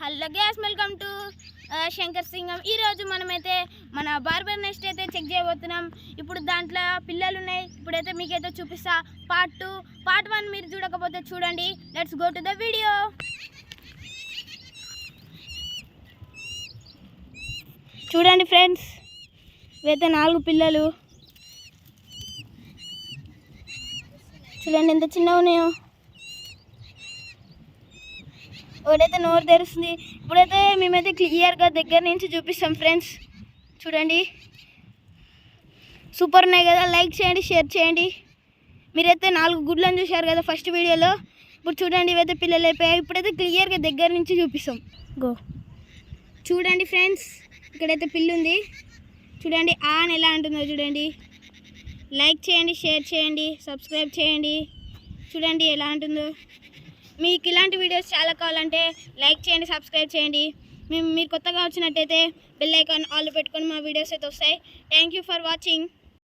Hello guys welcome to Shankar Singam. ఈరోజు మనమైతే మన బార్బర్ నెస్ట్ అయితే చెక్ చేయబోతున్నాం. ఇప్పుడు దాంట్లో పిల్లలు ఉన్నాయి. ఇప్పుడైతే మీకైతే చూపిస్తా. పార్ట్ 1 మీరు చూడకపోతే చూడండి. Let's go to the video. చూడండి ఫ్రెండ్స్, ఇవైతే 4 పిల్లలు. చూడండి ఎంత చిన్నగా ఉన్నాయో. ఒకటైతే నోరు తెరుస్తుంది. ఇప్పుడైతే మేమైతే క్లియర్గా దగ్గర నుంచి చూపిస్తాం ఫ్రెండ్స్. చూడండి సూపర్ ఉన్నాయి కదా. లైక్ చేయండి, షేర్ చేయండి. మీరైతే 4 గుడ్లను చూశారు కదా ఫస్ట్ వీడియోలో. ఇప్పుడు చూడండి ఇవైతే పిల్లలు అయిపోయాయి. ఇప్పుడైతే క్లియర్గా దగ్గర నుంచి చూపిస్తాం. గో చూడండి ఫ్రెండ్స్, ఇక్కడైతే పిల్లి ఉంది. చూడండి ఆన్ ఎలా అంటుందో చూడండి. లైక్ చేయండి, షేర్ చేయండి, సబ్స్క్రైబ్ చేయండి. చూడండి ఎలా అంటుందో. మీకు ఇలాంటి వీడియోస్ చాలా కావాలంటే లైక్ చేయండి, సబ్స్క్రైబ్ చేయండి. మీరు కొత్తగా వచ్చినట్టయితే బెల్ ఐకాన్ ఆల్ పెట్టుకొని మా వీడియోస్ అయితే వస్తాయి. Thank you for watching.